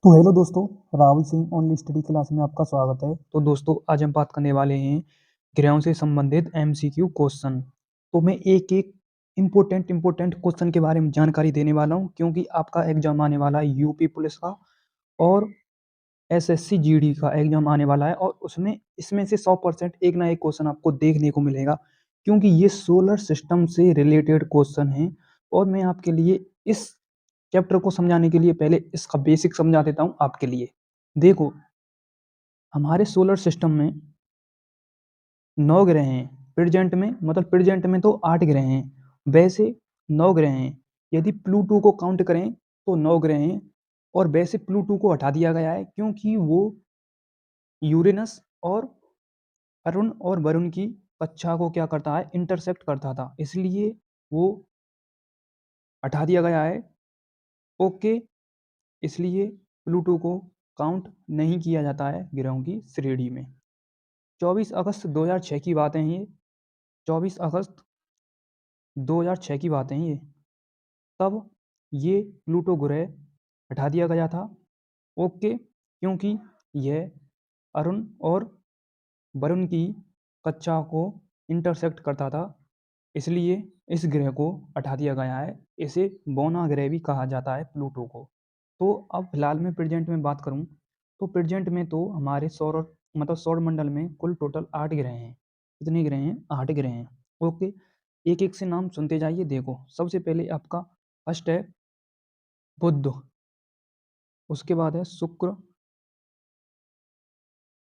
तो हेलो दोस्तों, Rahul Singh online study class में आपका स्वागत है। तो दोस्तों आज हम बात करने वाले हैं ग्रहों से संबंधित एमसीक्यू क्वेश्चन। तो मैं एक इम्पोर्टेंट क्वेश्चन के बारे में जानकारी देने वाला हूं, क्योंकि आपका एग्जाम आने वाला है यूपी पुलिस का और एसएससी जीडी का एग्जाम आने वाला है, और उसमें इसमें से 100% एक ना एक क्वेश्चन आपको देखने को मिलेगा, क्योंकि ये सोलर सिस्टम से रिलेटेड क्वेश्चन हैं। और मैं आपके लिए इस चैप्टर को समझाने के लिए पहले इसका बेसिक समझा देता हूँ आपके लिए। देखो, हमारे सोलर सिस्टम में 9 ग्रह हैं। प्रेजेंट में तो 8 ग्रह हैं, वैसे 9 ग्रह हैं। यदि प्लूटो को काउंट करें तो 9 ग्रह हैं, और वैसे प्लूटो को हटा दिया गया है क्योंकि वो यूरेनस और अरुण और वरुण की कक्षा को क्या करता है, इंटरसेक्ट करता था, इसलिए वो हटा दिया गया है। ओके, इसलिए प्लूटो को काउंट नहीं किया जाता है ग्रहों की श्रेणी में। 24 अगस्त 2006 की बातें हैं ये। 24 अगस्त 2006 की बातें हैं ये। तब ये प्लूटो ग्रह हटा दिया गया था। ओके, क्योंकि यह अरुण और वरुण की कक्षा को इंटरसेक्ट करता था, इसलिए इस ग्रह को हटा दिया गया है। इसे बौना ग्रह भी कहा जाता है प्लूटो को। तो अब फिलहाल मैं प्रेजेंट में बात करूं, तो प्रेजेंट में तो हमारे सौर मंडल में कुल टोटल 8 ग्रह हैं। कितने ग्रह हैं? 8 ग्रह हैं। ओके, एक एक से नाम सुनते जाइए। देखो, सबसे पहले आपका फर्स्ट है बुध, उसके बाद है शुक्र,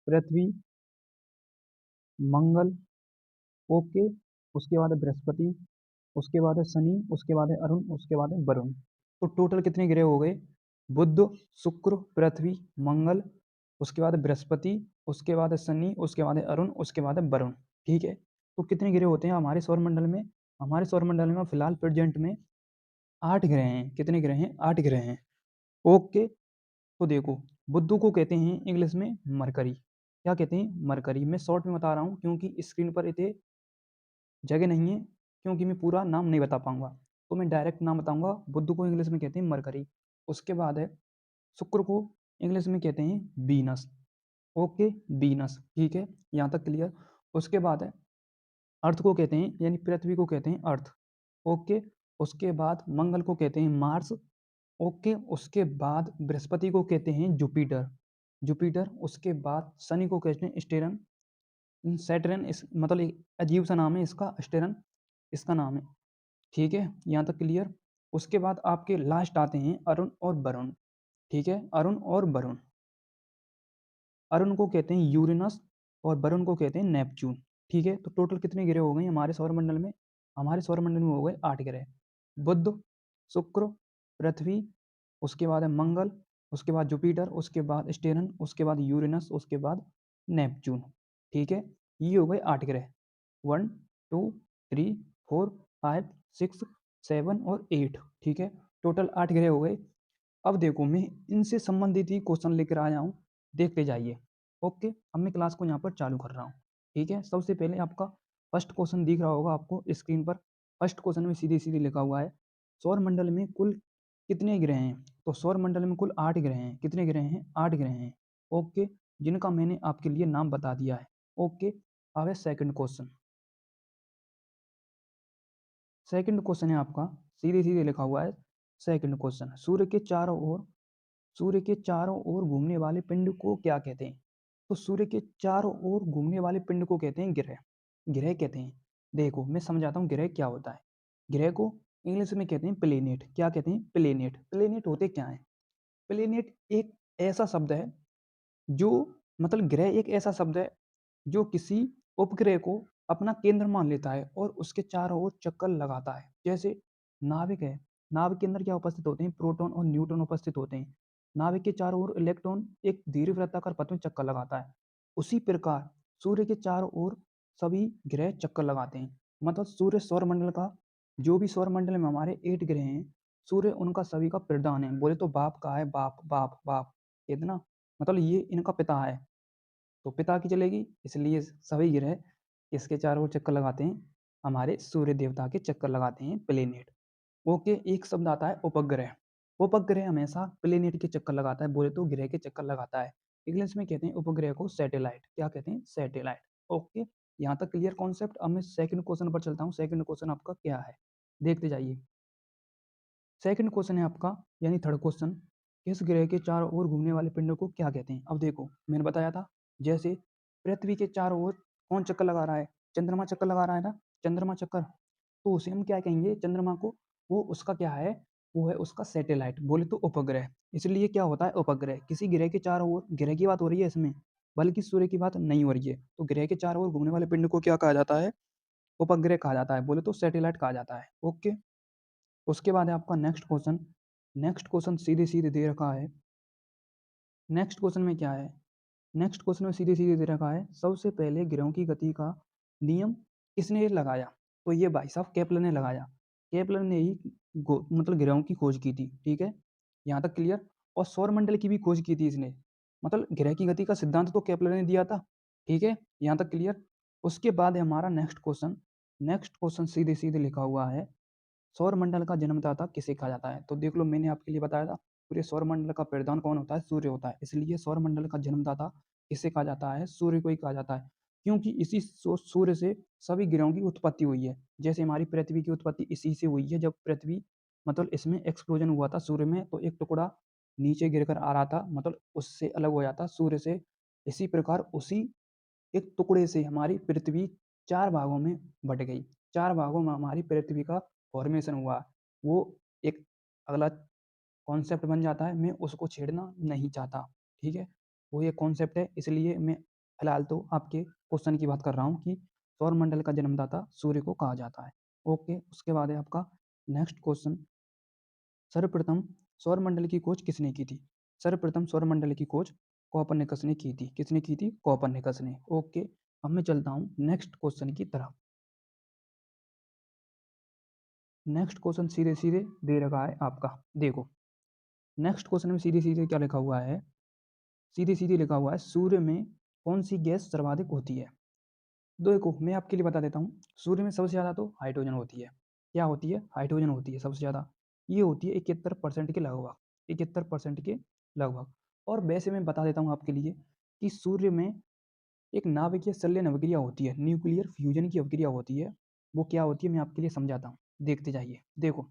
पृथ्वी, मंगल। ओके, उसके बाद है बृहस्पति, उसके बाद है शनि, उसके बाद है अरुण, उसके बाद है वरुण। तो टोटल कितने ग्रह हो गए? बुध, शुक्र, पृथ्वी, मंगल, उसके बाद है बृहस्पति, उसके बाद है शनि, उसके बाद है अरुण, उसके बाद है वरुण। ठीक है, तो कितने ग्रह होते हैं हमारे सौरमंडल में? हमारे सौरमंडल में फिलहाल प्रेजेंट में 8 ग्रह हैं। कितने ग्रह हैं? 8 ग्रह हैं। ओके, तो देखो, बुध को कहते हैं इंग्लिश में मरकरी। क्या कहते हैं? मरकरी। मैं शॉर्ट में बता रहा हूँ क्योंकि स्क्रीन पर इतने जगह नहीं है, क्योंकि मैं पूरा नाम नहीं बता पाऊंगा, तो मैं डायरेक्ट नाम बताऊंगा। बुध को इंग्लिश में कहते हैं मरकरी। उसके बाद है शुक्र को इंग्लिश में कहते हैं बीनस। Okay, beans. ठीक है, यहाँ तक क्लियर। उसके बाद है अर्थ को कहते हैं, यानी पृथ्वी को कहते हैं अर्थ। ओके, उसके बाद मंगल को कहते हैं मार्स। ओके, उसके बाद बृहस्पति को कहते हैं जुपिटर। जुपिटर। उसके बाद शनि को कहते हैं स्टेरन। सैटर्न, इस मतलब एक अजीब सा नाम है इसका, स्टेरन इसका नाम है। ठीक है, यहाँ तक क्लियर। उसके बाद आपके लास्ट आते हैं अरुण और वरुण। ठीक है, अरुण और वरुण। अरुण को कहते हैं यूरेनस और वरुण को कहते हैं नेपच्यून। ठीक है, तो टोटल कितने ग्रह हो गए हमारे सौरमंडल में? हमारे सौरमंडल में हो गए 8 ग्रह। बुध, शुक्र, पृथ्वी, उसके बाद है मंगल, उसके बाद जुपिटर, उसके बाद स्टेरन, उसके बाद यूरेनस, उसके बाद नेपच्यून। ठीक है, ये हो गए 8 ग्रह। 1 2 3 4 5 6 7 और 8। ठीक है, टोटल 8 ग्रह हो गए। अब देखो, मैं इनसे संबंधित ही क्वेश्चन लेकर आया हूँ, देखते जाइए। ओके, अब मैं क्लास को यहाँ पर चालू कर रहा हूँ। ठीक है, सबसे पहले आपका फर्स्ट क्वेश्चन दिख रहा होगा आपको स्क्रीन पर। फर्स्ट क्वेश्चन में सीधे सीधे लिखा हुआ है सौर मंडल में कुल कितने ग्रह हैं? तो सौर मंडल में कुल 8 ग्रह हैं। कितने ग्रह हैं? 8 ग्रह हैं। ओके, जिनका मैंने आपके लिए नाम बता दिया है। ओके, अब है सेकंड क्वेश्चन। सेकंड क्वेश्चन है आपका, सीधे सीधे लिखा हुआ है सेकंड क्वेश्चन। सूर्य के चारों ओर घूमने वाले पिंड को क्या कहते हैं? तो सूर्य के चारों ओर घूमने वाले पिंड को कहते हैं ग्रह। ग्रह कहते हैं। देखो, मैं समझाता हूँ ग्रह क्या होता है। ग्रह को इंग्लिश में कहते हैं प्लेनेट। क्या कहते हैं? प्लेनेट। प्लेनेट होते क्या है? प्लेनेट एक ऐसा शब्द है जो, मतलब ग्रह एक ऐसा शब्द है जो किसी उपग्रह को अपना केंद्र मान लेता है और उसके चारों ओर चक्कर लगाता है। जैसे नाविक है, नाविक के अंदर क्या उपस्थित होते हैं? प्रोटॉन और न्यूट्रॉन उपस्थित होते हैं। नाविक के चारों ओर इलेक्ट्रॉन एक दीर्घवृत्ताकार पथ में चक्कर लगाता है। उसी प्रकार सूर्य के चारों ओर सभी ग्रह चक्कर लगाते हैं। मतलब सूर्य सौरमंडल का, जो भी सौरमंडल में हमारे 8 ग्रह हैं, सूर्य उनका सभी का प्रधान है। बोले तो बाप का है, बाप बाप बाप, इतना, मतलब ये इनका पिता है, तो पिता की चलेगी, इसलिए सभी ग्रह इसके चारों ओर चक्कर लगाते हैं, हमारे सूर्य देवता के चक्कर लगाते हैं, प्लेनेट। ओके, एक शब्द आता है उपग्रह। उपग्रह हमेशा प्लेनेट के चक्कर लगाता है, बोले तो ग्रह के चक्कर लगाता है। इंग्लिश में कहते हैं उपग्रह को सैटेलाइट। क्या कहते हैं? सैटेलाइट। ओके, यहाँ तक क्लियर कॉन्सेप्ट। अब मैं सेकंड क्वेश्चन पर चलता हूँ। सेकंड क्वेश्चन आपका क्या है, देखते जाइए। सेकंड क्वेश्चन है आपका, यानी थर्ड क्वेश्चन, किस ग्रह के चारों ओर घूमने वाले पिंड को क्या कहते हैं? अब देखो, मैंने बताया था, जैसे पृथ्वी के चारों ओर कौन चक्कर लगा रहा है? चंद्रमा चक्कर लगा रहा है ना, चंद्रमा चक्कर। तो उसे हम क्या कहेंगे चंद्रमा को? वो उसका क्या है? वो है उसका सैटेलाइट, बोले तो उपग्रह। इसलिए क्या होता है उपग्रह? किसी ग्रह के चारों ओर, ग्रह की बात हो रही है इसमें, बल्कि सूर्य की बात नहीं हो रही है। तो ग्रह के चारों ओर घूमने वाले पिंड को क्या कहा जाता है? उपग्रह कहा जाता है, बोले तो सैटेलाइट कहा जाता है। ओके, उसके बाद है आपका नेक्स्ट क्वेश्चन। नेक्स्ट क्वेश्चन सीधे सीधे दे रखा है। नेक्स्ट क्वेश्चन में क्या है? नेक्स्ट क्वेश्चन में सीधे सीधे दे रखा है, सबसे पहले ग्रहों की गति का नियम किसने लगाया? तो ये भाई साहब केपलर ने लगाया। केपलर ने ही मतलब ग्रहों की खोज की थी। ठीक है, यहाँ तक क्लियर। और सौर मंडल की भी खोज की थी इसने। मतलब ग्रह की गति का सिद्धांत तो केपलर ने दिया था। ठीक है, यहाँ तक क्लियर। उसके बाद है हमारा नेक्स्ट क्वेश्चन। नेक्स्ट क्वेश्चन सीधे सीधे लिखा हुआ है, सौर मंडल का जन्मदाता किसे कहा जाता है? तो देख लो, मैंने आपके लिए बताया था, पूरे सौर मंडल का प्रधान कौन होता है? सूर्य होता है। इसलिए सौर मंडल का जन्मदाता किसे कहा जाता है? सूर्य को ही कहा जाता है। क्योंकि इसी सूर्य से सभी ग्रहों की उत्पत्ति हुई है। जैसे हमारी पृथ्वी की उत्पत्ति इसी से हुई है। जब पृथ्वी, मतलब इसमें एक्सप्लोजन हुआ था सूर्य में, तो एक टुकड़ा नीचे गिरकर आ रहा था, मतलब उससे अलग हो जाता सूर्य से। इसी प्रकार उसी एक टुकड़े से हमारी पृथ्वी चार भागों में बट गई। चार भागों में हमारी पृथ्वी का फॉर्मेशन हुआ। वो एक अगला कॉन्सेप्ट बन जाता है, मैं उसको छेड़ना नहीं चाहता। ठीक है, वो ये कॉन्सेप्ट है, इसलिए मैं फिलहाल तो आपके क्वेश्चन की बात कर रहा हूँ कि सौर मंडल का जन्मदाता सूर्य को कहा जाता है। ओके, उसके बाद है आपका नेक्स्ट क्वेश्चन, सर्वप्रथम सौर मंडल की खोज किसने की थी? सर्वप्रथम सौर मंडल की खोज कोपरनिकस ने की थी। किसने की थी? कोपरनिकस ने। ओके, अब मैं चलता हूँ नेक्स्ट क्वेश्चन की तरफ। नेक्स्ट क्वेश्चन सीधे सीधे दे रखा है आपका, देखो। नेक्स्ट क्वेश्चन में सीधे सीधे क्या लिखा हुआ है? सीधे सीधे लिखा हुआ है, सूर्य में कौन सी गैस सर्वाधिक होती है? देखो, मैं आपके लिए बता देता हूँ। सूर्य में सबसे ज़्यादा तो हाइड्रोजन होती है। क्या होती है? हाइड्रोजन होती है सबसे ज़्यादा। ये होती है 71% के लगभग, 71% के लगभग। और वैसे मैं बता देता हूँ आपके लिए कि सूर्य में एक नाभिकीय संलयन अभिक्रिया होती है, न्यूक्लियर फ्यूजन की अभिक्रिया होती है। वो क्या होती है मैं आपके लिए समझाता हूँ, देखते जाइए। देखो,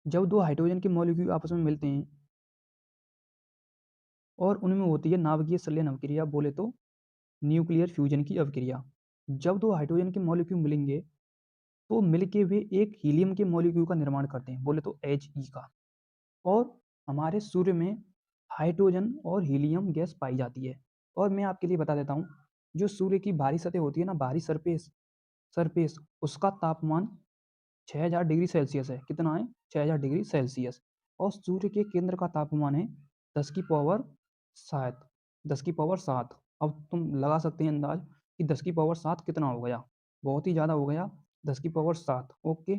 जब दो हाइड्रोजन के मॉलिक्यूल आपस में मिलते हैं और उनमें होती है नाभिकीय संलयन अभिक्रिया, बोले तो न्यूक्लियर फ्यूजन की अभिक्रिया। जब दो हाइड्रोजन के मॉलिक्यूल मिलेंगे तो मिलके वे एक हीलियम के मॉलिक्यूल का निर्माण करते हैं, बोले तो He का। और हमारे सूर्य में हाइड्रोजन और हीलियम गैस पाई जाती है। और मैं आपके लिए बता देता हूँ, जो सूर्य की बाहरी सतह होती है ना, बाहरी सरफेस, सरफेस उसका तापमान 6000 डिग्री सेल्सियस है। कितना है? 6000 डिग्री सेल्सियस। और सूर्य के केंद्र का तापमान है 10 की पावर 7। 10 की पावर 7। अब तुम लगा सकते हैं अंदाज कि 10 की पावर 7 कितना हो गया? बहुत ही ज़्यादा हो गया, 10 की पावर 7। ओके,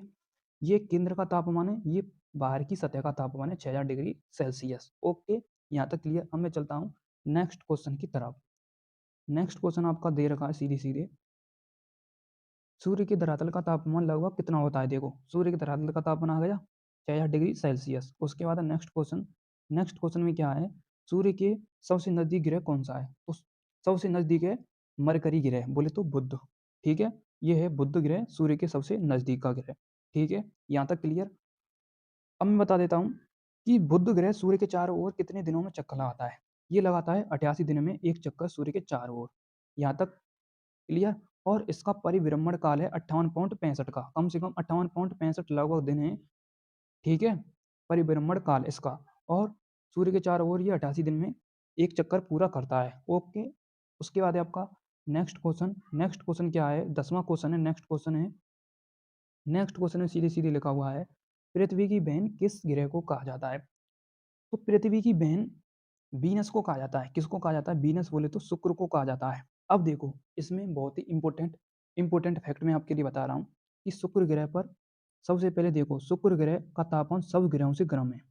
ये केंद्र का तापमान है, ये बाहर की सतह का तापमान है 6000 डिग्री सेल्सियस। ओके, यहाँ तक क्लियर। अब मैं चलता हूँ नेक्स्ट क्वेश्चन की तरफ। नेक्स्ट क्वेश्चन आपका दे रखा है सीधे सीधे, सूर्य के धरातल का तापमान लगभग कितना होता है? देखो, सूर्य के धरातल का तापमान आ गया 6000 डिग्री सेल्सियस। उसके बाद नेक्स्ट क्वेश्चन। नेक्स्ट क्वेश्चन में क्या है? सूर्य के सबसे नजदीक ग्रह कौन सा है? तो सबसे नजदीक है मरकरी ग्रह, बोले तो बुध। ठीक है, ये है बुध ग्रह, सूर्य के सबसे नजदीक का ग्रह। ठीक है, यहाँ तक क्लियर। अब मैं बता देता हूँ कि बुध ग्रह सूर्य के चारों ओर कितने दिनों में चक्कर लगाता है? ये लगाता है 88 दिन में एक चक्कर सूर्य के चारों ओर। यहाँ तक क्लियर। और इसका परिभ्रमण काल है 58.65 का, कम से कम 58.65 लगभग दिन है। ठीक है, परिभ्रमण काल इसका। और सूर्य के चारों ओर ये 88 दिन में एक चक्कर पूरा करता है। ओके, उसके बाद है आपका नेक्स्ट क्वेश्चन। नेक्स्ट क्वेश्चन क्या है? 10वां क्वेश्चन है। नेक्स्ट क्वेश्चन है, नेक्स्ट क्वेश्चन में सीधे सीधे लिखा हुआ है, पृथ्वी की बहन किस ग्रह को कहा जाता है? तो पृथ्वी की बहन वीनस को कहा जाता है। किसको कहा जाता है? वीनस, बोले तो शुक्र को कहा जाता है। अब देखो, इसमें बहुत ही इंपॉर्टेंट फैक्ट मैं आपके लिए बता रहा हूँ कि शुक्र ग्रह पर सबसे पहले देखो, शुक्र ग्रह का तापमान सब ग्रहों से गर्म है।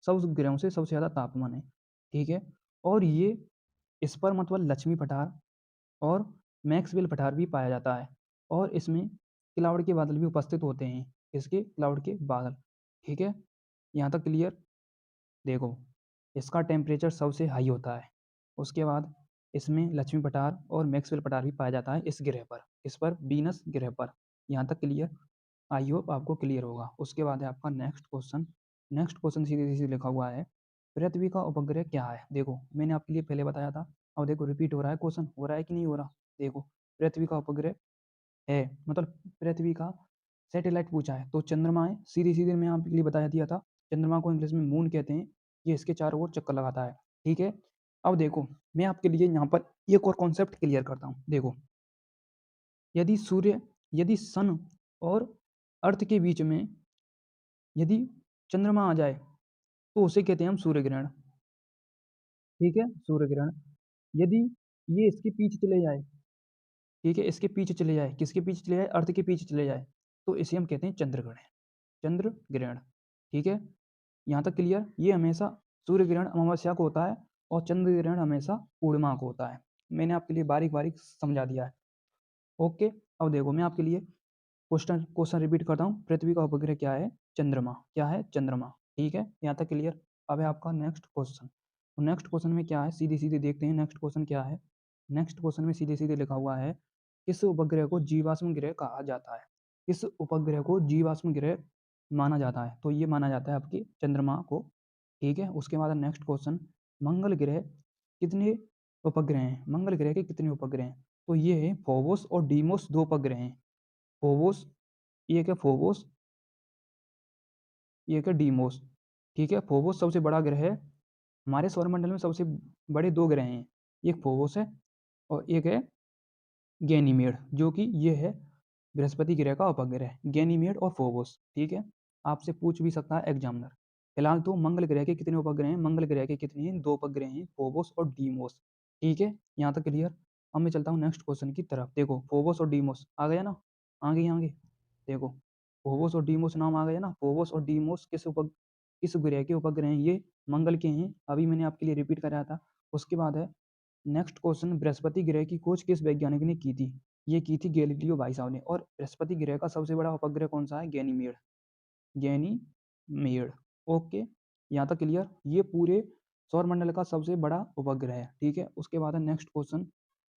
सब ग्रहों से सबसे ज़्यादा तापमान है। ठीक है, और ये इस पर मतलब लक्ष्मी पठार और मैक्सवेल पठार भी पाया जाता है। और इसमें क्लाउड के बादल भी उपस्थित होते हैं। इसके क्लाउड के बादल। ठीक है, यहाँ तक क्लियर। देखो, इसका टेम्परेचर सबसे हाई होता है। उसके बाद इसमें लक्ष्मी पठार और मैक्सवेल पठार भी पाया जाता है इस ग्रह पर। इस पर वीनस ग्रह पर। यहाँ तक क्लियर। आई होप आपको क्लियर होगा। उसके बाद है आपका नेक्स्ट क्वेश्चन। नेक्स्ट क्वेश्चन सीधे सीधे लिखा हुआ है, पृथ्वी का उपग्रह क्या है? देखो, मैंने आपके लिए पहले बताया था। अब देखो रिपीट हो रहा है क्वेश्चन, हो रहा है कि नहीं हो रहा? देखो, पृथ्वी का उपग्रह है, मतलब पृथ्वी का सैटेलाइट पूछा है तो चंद्रमा है। सीधे सीधे मैं आपके लिए बताया दिया था। चंद्रमा को इंग्लिश में मून कहते हैं। ये इसके चारों ओर चक्कर लगाता है। ठीक है। अब देखो, मैं आपके लिए यहाँ पर एक और कॉन्सेप्ट क्लियर करता हूँ। देखो, यदि सूर्य, यदि सन और अर्थ के बीच में यदि चंद्रमा आ जाए तो उसे कहते हैं हम सूर्य ग्रहण। ठीक है, सूर्य ग्रहण। यदि ये इसके पीछे चले जाए, ठीक है, इसके पीछे चले जाए, किसके पीछे चले जाए? अर्थ के पीछे चले जाए, तो इसे हम कहते हैं चंद्र ग्रहण। चंद्र ग्रहण। ठीक है, यहाँ तक क्लियर। ये हमेशा सूर्य ग्रहण अमावस्या को होता है और चंद्र ग्रहण हमेशा पूर्णिमा को होता है। मैंने आपके लिए बारीक बारीक समझा दिया है। ओके। अब देखो, मैं आपके लिए क्वेश्चन क्वेश्चन रिपीट करता हूँ। पृथ्वी का उपग्रह क्या है? चंद्रमा। क्या है? चंद्रमा। ठीक है, यहाँ तक क्लियर। अब है आपका नेक्स्ट क्वेश्चन। तो नेक्स्ट क्वेश्चन में क्या है, सीधे सीधे देखते हैं नेक्स्ट क्वेश्चन क्या है। नेक्स्ट क्वेश्चन में सीधे सीधे लिखा हुआ है, किस उपग्रह को जीवाश्म ग्रह कहा जाता है? किस उपग्रह को जीवाश्म ग्रह माना जाता है? तो ये माना जाता है आपके चंद्रमा को। ठीक है। उसके बाद नेक्स्ट क्वेश्चन, मंगल ग्रह कितने उपग्रह हैं? मंगल ग्रह के कितने उपग्रह हैं? तो ये है फोबोस और डीमोस, दो उपग्रह हैं। फोबोस, एक है फोबोस, एक है डीमोस। ठीक है, फोबोस सबसे बड़ा ग्रह है। हमारे सौरमंडल में सबसे बड़े दो ग्रह हैं, एक फोबोस है और एक है गैनीमेड, जो कि ये है बृहस्पति ग्रह का उपग्रह, गैनीमेड और फोबोस। ठीक है, आपसे पूछ भी सकता है एग्जामिनर। फिलहाल तो मंगल ग्रह के कितने उपग्रह हैं? मंगल ग्रह के कितने हैं? दो उपग्रह हैं, फोबोस और डीमोस। ठीक है, यहाँ तक क्लियर। अब मैं चलता हूँ नेक्स्ट क्वेश्चन की तरफ। देखो, फोबोस और डीमोस आ गया ना? आगे आगे देखो, फोबोस और डीमोस नाम आ गया ना? फोबोस और डीमोस किस ग्रह के उपग्रह हैं? ये मंगल के हैं। अभी मैंने आपके लिए रिपीट कराया था। उसके बाद है नेक्स्ट क्वेश्चन, बृहस्पति ग्रह की खोज किस वैज्ञानिक ने की थी? ये की थी गैलीलियो भाई साहब ने। और बृहस्पति ग्रह का सबसे बड़ा उपग्रह कौन सा है? गैनीमेड। गैनीमेड। ओके, यहाँ तक क्लियर। ये पूरे सौरमंडल का सबसे बड़ा उपग्रह है। ठीक है, उसके बाद है नेक्स्ट क्वेश्चन।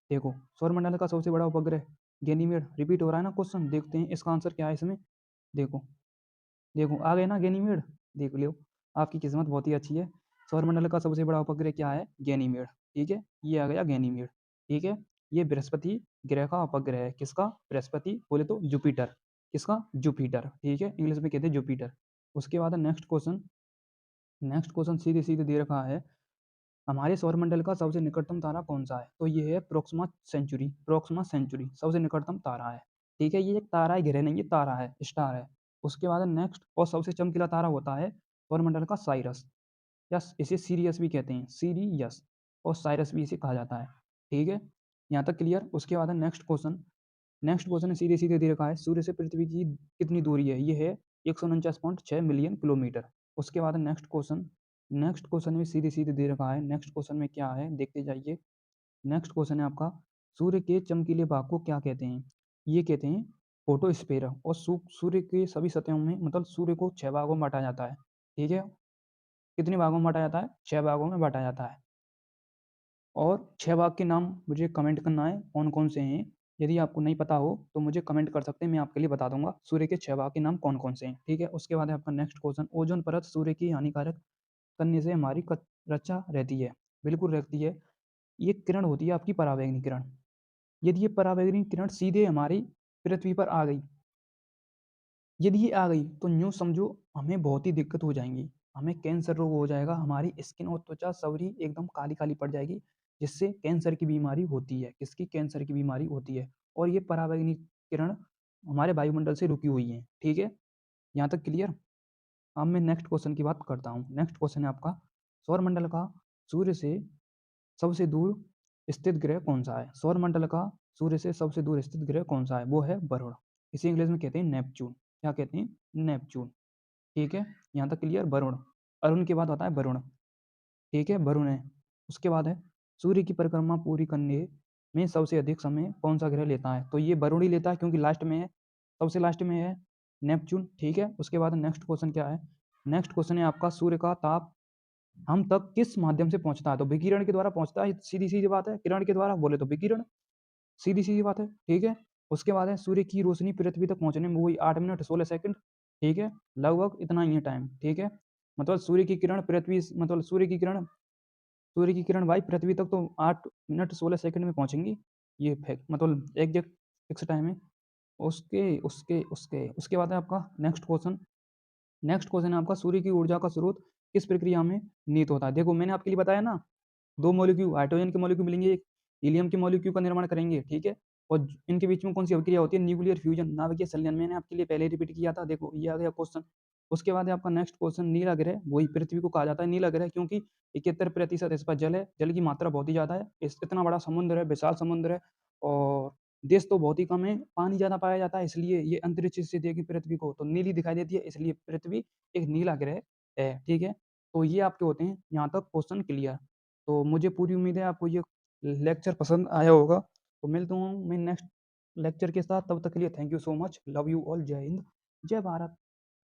देखो, सौरमंडल का सबसे बड़ा उपग्रह गैनीमेड, रिपीट हो रहा है ना क्वेश्चन। देखते हैं इसका आंसर क्या है इसमें। देखो, देखो आ गए ना गैनीमेड? देख लो, आपकी किस्मत बहुत ही अच्छी है। सौरमंडल का सबसे बड़ा उपग्रह क्या है? गैनीमेड। ठीक है, ये आ गया गैनीमेड। ठीक है, ये बृहस्पति ग्रह का उपग्रह है। किसका? बृहस्पति बोले तो जुपिटर। किसका? जुपिटर। ठीक है, इंग्लिश में कहते हैं जुपिटर। उसके बाद नेक्स्ट क्वेश्चन। नेक्स्ट क्वेश्चन सीधे सीधे दे रखा है, हमारे सौरमंडल का सबसे निकटतम तारा कौन सा है? तो ये है प्रोक्सिमा सेंचुरी। प्रोक्सिमा सेंचुरी सबसे निकटतम तारा है। ठीक है, ये एक तारा है, ग्रह नहीं, ये तारा है, स्टार है। उसके बाद नेक्स्ट और सबसे चमकीला तारा होता है सौरमंडल का साइरस, या इसे सीरियस भी कहते हैं, सीरियस, और साइरस भी इसे कहा जाता है। ठीक है, यहाँ तक क्लियर। उसके बाद नेक्स्ट क्वेश्चन। नेक्स्ट क्वेश्चन सीधे सीधे दे रखा है, सूर्य से पृथ्वी की कितनी दूरी है? ये है 149.6 मिलियन किलोमीटर। उसके बाद नेक्स्ट क्वेश्चन। नेक्स्ट क्वेश्चन में सीधे सीधे दे रखा है, नेक्स्ट क्वेश्चन में क्या है देखते जाइए। नेक्स्ट क्वेश्चन है आपका, सूर्य के चमकीले भाग को क्या कहते हैं? ये कहते हैं फोटोस्फीयर। और सूर्य के सभी सतहों में, मतलब सूर्य को 6 भागों में बांटा जाता है। ठीक है, कितने भागों में बांटा जाता है? 6 भागों में बांटा जाता है। और 6 भाग के नाम मुझे कमेंट करना है कौन कौन से हैं। यदि आपको नहीं पता हो तो मुझे कमेंट कर सकते हैं, मैं आपके लिए बता दूंगा सूर्य के 6 भाग के नाम कौन कौन से हैं। ठीक है, उसके बाद है आपका नेक्स्ट क्वेश्चन, ओजोन परत सूर्य की हानिकारक करने से हमारी रक्षा रहती है? बिल्कुल रहती है। ये किरण होती है आपकी परावैंगनी किरण। यदि ये परावैंगनी किरण सीधे हमारी पृथ्वी पर आ गई, यदि ये आ गई तो यूँ समझो हमें बहुत ही दिक्कत हो जाएंगी। हमें कैंसर रोग हो जाएगा, हमारी स्किन और त्वचा सबरी एकदम काली काली पड़ जाएगी, जिससे कैंसर की बीमारी होती है। किसकी? कैंसर की बीमारी होती है। और ये परावैंगनी किरण हमारे वायुमंडल से रुकी हुई है। ठीक है, यहाँ तक क्लियर। अब मैं नेक्स्ट क्वेश्चन की बात करता हूँ। नेक्स्ट क्वेश्चन है आपका, सौरमंडल का सूर्य से सबसे दूर स्थित ग्रह कौन सा है? सौरमंडल का सूर्य से सबसे दूर स्थित ग्रह कौन सा है? वो है वरुण। इसे इंग्लिश में कहते हैं नेपच्यून। क्या कहते हैं? नेपच्यून। ठीक है, यहाँ तक क्लियर। वरुण, अरुण के बाद आता है वरुण। ठीक है, वरुण है। उसके बाद है, सूर्य की परिक्रमा पूरी करने में सबसे अधिक समय कौन सा ग्रह लेता है? तो ये वरुण ही लेता है, क्योंकि लास्ट में है, सबसे लास्ट में है नेपच्यून। ठीक है, उसके बाद नेक्स्ट क्वेश्चन क्या है, नेक्स्ट क्वेश्चन है आपका, सूर्य का ताप हम तक किस माध्यम से पहुंचता है? तो विकिरण के द्वारा पहुंचता है, सीधी सीधी बात है। किरण के द्वारा बोले तो विकिरण, सीधी सीधी बात है, ठीक है। उसके बाद है, सूर्य की रोशनी पृथ्वी तक पहुंचने में वही 8 मिनट 16 सेकंड, ठीक है, लगभग इतना ही है टाइम, ठीक है। मतलब सूर्य की किरण पृथ्वी, मतलब सूर्य की किरण भाई पृथ्वी तक तो 8 मिनट 16 सेकंड में पहुंचेंगी। ये फैक्ट, मतलब एग्जैक्ट फिक्स टाइम है। उसके उसके उसके उसके बाद है आपका नेक्स्ट क्वेश्चन है आपका, सूर्य की ऊर्जा का स्रोत किस प्रक्रिया में नीत होता है? देखो मैंने आपके लिए बताया ना, दो मॉलिक्यूल हाइड्रोजन के मॉलिक्यूल मिलेंगे, एक हीलियम के मॉलिक्यूल का निर्माण करेंगे, ठीक है। और इनके बीच में कौन सी अभिक्रिया होती है? न्यूक्लियर फ्यूजन, नाभिकीय संलयन। मैंने आपके लिए पहले रिपीट किया था, देखो ये आ गया क्वेश्चन। उसके बाद है आपका नेक्स्ट क्वेश्चन, नीला ग्रह, वही पृथ्वी को कहा जाता है नीला ग्रह, क्योंकि 71% इस पर जल है, जल की मात्रा बहुत ही ज्यादा है, इतना बड़ा समुद्र है, विशाल समुद्र है, और देश तो बहुत ही कम है, पानी ज्यादा पाया जाता है, इसलिए ये अंतरिक्ष से देखी पृथ्वी को तो नीली दिखाई देती है, इसलिए पृथ्वी एक नीला ग्रह है, ठीक है। तो ये आपके होते हैं यहाँ तक क्वेश्चन क्लियर। तो मुझे पूरी उम्मीद है आपको ये लेक्चर पसंद आया होगा। तो मिलता हूँ मैं नेक्स्ट लेक्चर के साथ, तब तक के लिए thank you so much, love you all, जय हिंद, जय भारत।